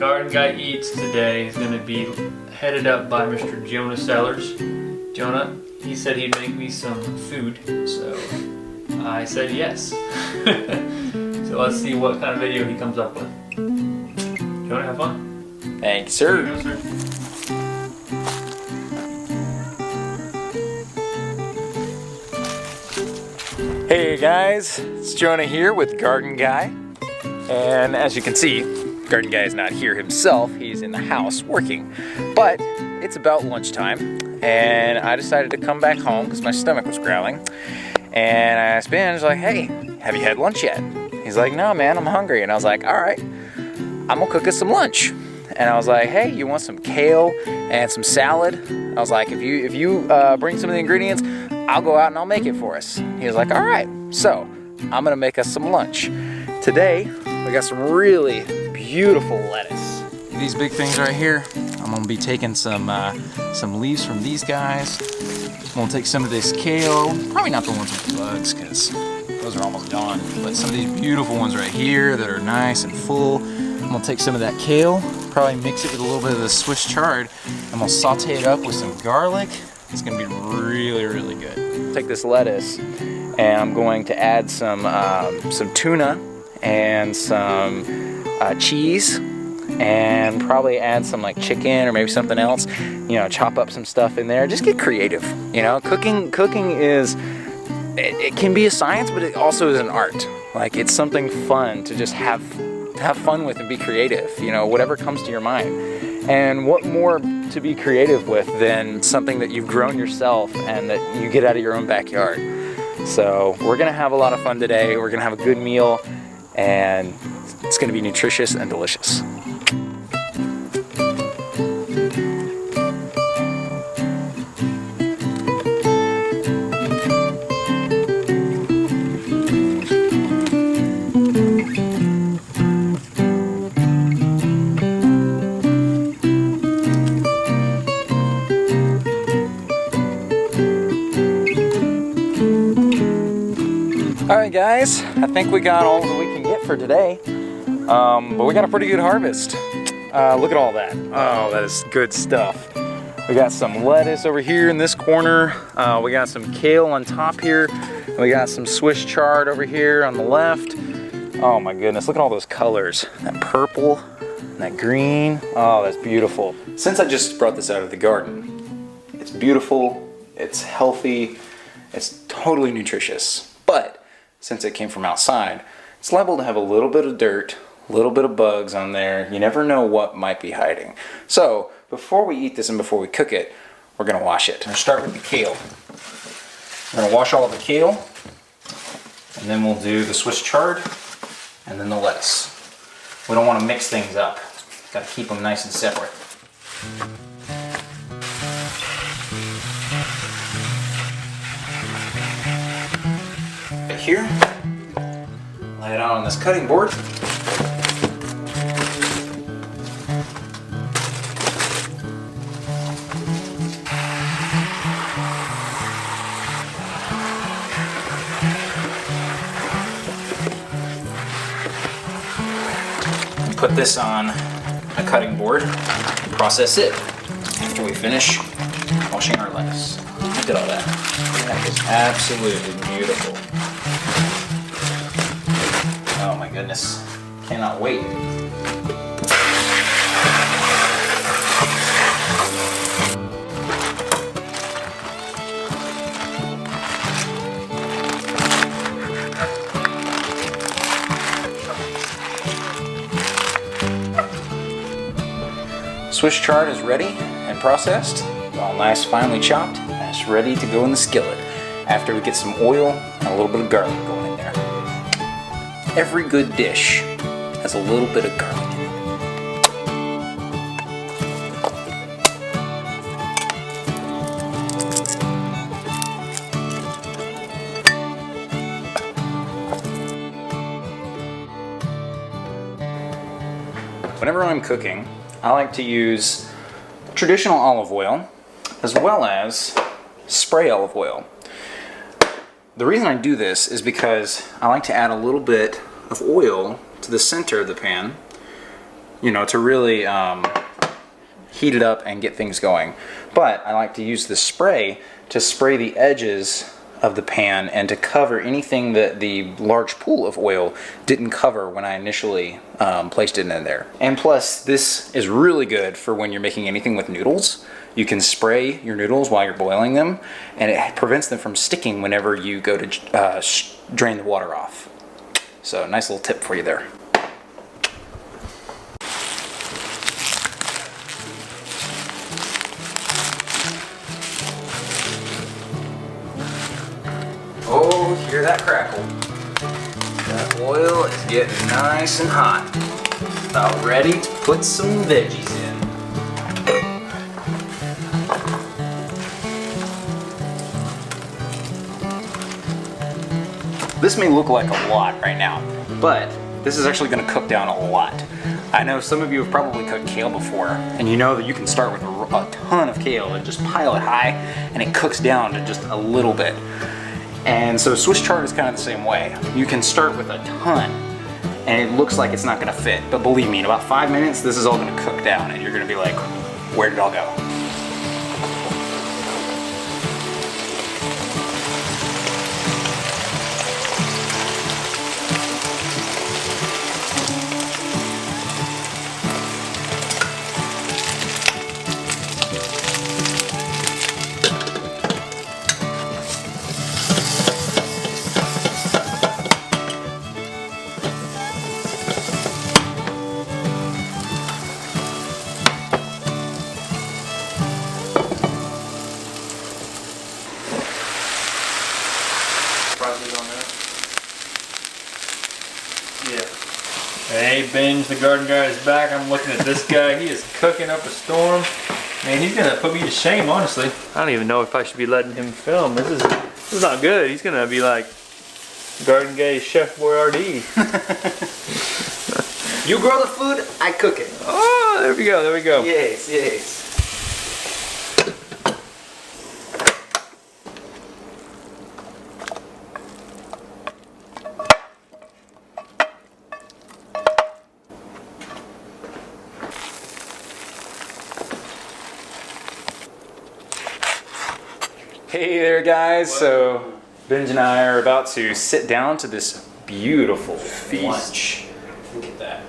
Garden Guy Eats today is going to be headed up by Mr. Jonah Sellers. Jonah, he said he'd make me some food, so I said yes. So let's see what kind of video he comes up with. Jonah, have fun. Thank you, sir. Here you go, sir. Hey guys, it's Jonah here with Garden Guy. And as you can see, Garden Guy is not here himself, he's in the house working. But it's about lunchtime, and I decided to come back home because my stomach was growling. And I asked Benj, like, hey, have you had lunch yet? He's like, no man, I'm hungry. And I was like, all right, I'm gonna cook us some lunch. And I was like, hey, you want some kale and some salad? I was like, if you bring some of the ingredients, I'll go out and I'll make it for us. He was like, all right, so I'm gonna make us some lunch. Today, we got some really beautiful lettuce. These big things right here, I'm gonna be taking some leaves from these guys. I'm gonna take some of this kale, probably not the ones with bugs, because those are almost gone, but some of these beautiful ones right here that are nice and full. I'm gonna take some of that kale, probably mix it with a little bit of the Swiss chard. I'm gonna saute it up with some garlic. It's gonna be really, really good. Take this lettuce, and I'm going to add some tuna and some cheese, and probably add some like chicken or maybe something else. You know, chop up some stuff in there. Just get creative. You know, cooking is, it can be a science, but it also is an art. Like, it's something fun to just have fun with and be creative. You know, whatever comes to your mind. And what more to be creative with than something that you've grown yourself and that you get out of your own backyard. So we're gonna have a lot of fun today. We're gonna have a good meal, and it's gonna be nutritious and delicious. Alright guys, I think we got all that we can get for today, but we got a pretty good harvest. Look at all that. Oh, that is good stuff. We got some lettuce over here in this corner, we got some kale on top here, and we got some Swiss chard over here on the left. Oh my goodness, look at all those colors. That purple, and that green, oh that's beautiful. Since I just brought this out of the garden, it's beautiful, it's healthy, it's totally nutritious, but since it came from outside, it's liable to have a little bit of dirt, a little bit of bugs on there. You never know what might be hiding. So before we eat this and before we cook it, we're gonna wash it. I'm gonna start with the kale. We're gonna wash all of the kale, and then we'll do the Swiss chard, and then the lettuce. We don't wanna mix things up. Gotta keep them nice and separate. Here, lay it out on this cutting board. Put this on a cutting board and process it after we finish washing our lettuce. Look at all that. That is absolutely beautiful. Oh my goodness, cannot wait. Swiss chard is ready and processed. It's all nice, finely chopped, and it's ready to go in the skillet after we get some oil and a little bit of garlic going in there. Every good dish has a little bit of garlic in it. Whenever I'm cooking, I like to use traditional olive oil as well as spray olive oil. The reason I do this is because I like to add a little bit of oil to the center of the pan you know, to really heat it up and get things going. But I like to use the spray to spray the edges of the pan and to cover anything that the large pool of oil didn't cover when I initially placed it in there. And plus, this is really good for when you're making anything with noodles. You can spray your noodles while you're boiling them, and it prevents them from sticking whenever you go to drain the water off. So nice little tip for you there. Oh, hear that crackle. That oil is getting nice and hot. About ready to put some veggies in. This may look like a lot right now, but this is actually going to cook down a lot. I know some of you have probably cooked kale before, and you know that you can start with a ton of kale and just pile it high, and it cooks down to just a little bit. And so Swiss chard is kind of the same way. You can start with a ton, and it looks like it's not going to fit, but believe me, in about 5 minutes, this is all going to cook down, and you're going to be like, where did it all go? Hey, Benj, the garden guy is back. I'm looking at this guy. He is cooking up a storm. Man, he's gonna put me to shame, honestly. I don't even know if I should be letting him film. This is not good. He's gonna be like Gardenguy Chef Boyardee. You grow the food, I cook it. Oh, there we go, there we go. Yes, yes. Hey there, guys. So Benj and I are about to sit down to this beautiful feast. Lunch. Look at that.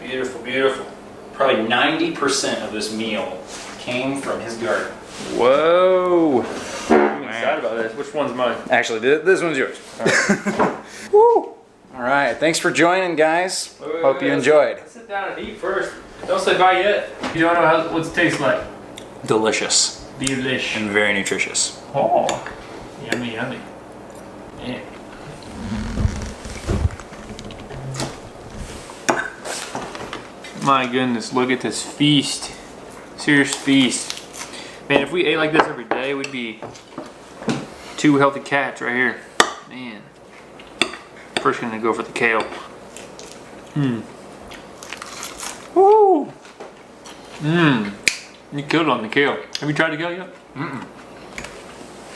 Beautiful, beautiful. Probably 90% of this meal came from his garden. Whoa. I'm excited about this. Which one's mine? Actually, this one's yours. All right. Woo. All right. Thanks for joining, guys. Hope you enjoyed. Let's sit down and eat first. Don't say bye yet. You don't know what's it taste like. Delicious. Delish. And very nutritious. Oh, yummy, yummy. Yeah. My goodness, look at this feast. Serious feast. Man, if we ate like this every day, we'd be two healthy cats right here. Man. First gonna go for the kale. Woo! You killed it on the kale. Have you tried the kale yet?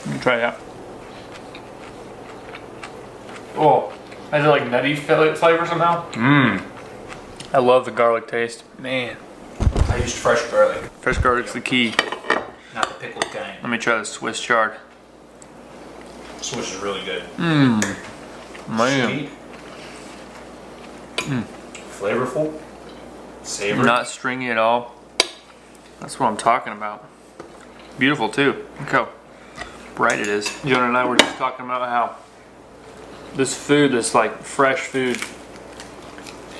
You can try it out. Oh, is it like nutty flavor somehow? I love the garlic taste. Man. I used fresh garlic. Fresh garlic's the key. Not the pickled kind. Let me try the Swiss chard. Swiss is really good. Man. Sweet. Flavorful. Savory. Not stringy at all. That's what I'm talking about. Beautiful too. Look how bright it is. Jonah and I were just talking about how this food, this like fresh food,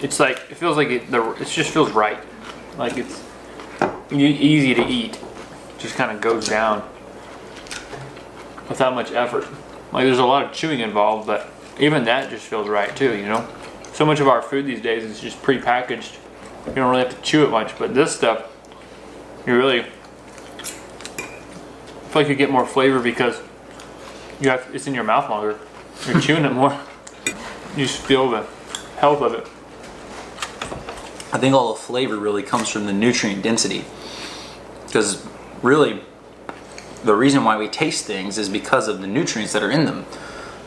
it's like, it feels like it just feels right. Like it's easy to eat. Just kind of goes down without much effort. Like there's a lot of chewing involved, but even that just feels right too, you know? So much of our food these days is just pre-packaged. You don't really have to chew it much, but this stuff, you really feel like you get more flavor because it's in your mouth longer. You're chewing it more. You just feel the health of it. I think all the flavor really comes from the nutrient density. Because really, the reason why we taste things is because of the nutrients that are in them.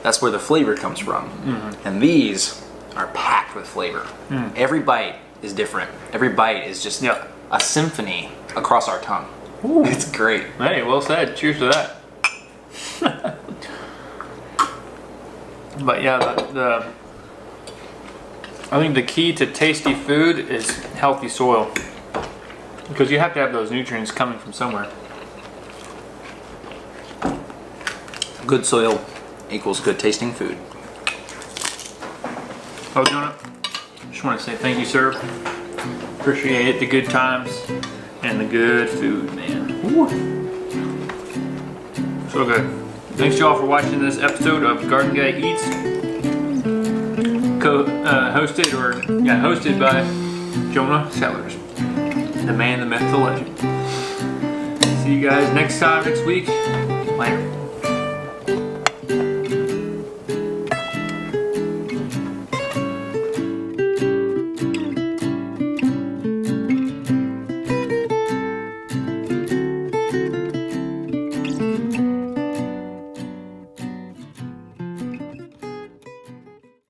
That's where the flavor comes from. And these are packed with flavor. Every bite is different. Every bite is just Yeah. a symphony across our tongue. It's great. Hey, well said. Cheers to that. But yeah, I think the key to tasty food is healthy soil, because you have to have those nutrients coming from somewhere. Good soil equals good tasting food. Oh, Jonah, just want to say thank you, sir. Appreciate the good times and the good food, man. Ooh. So good. Thanks y'all for watching this episode of Gardenguy Eats, hosted by Jonah Sellers, the man, the myth, the legend. See you guys next week. Later.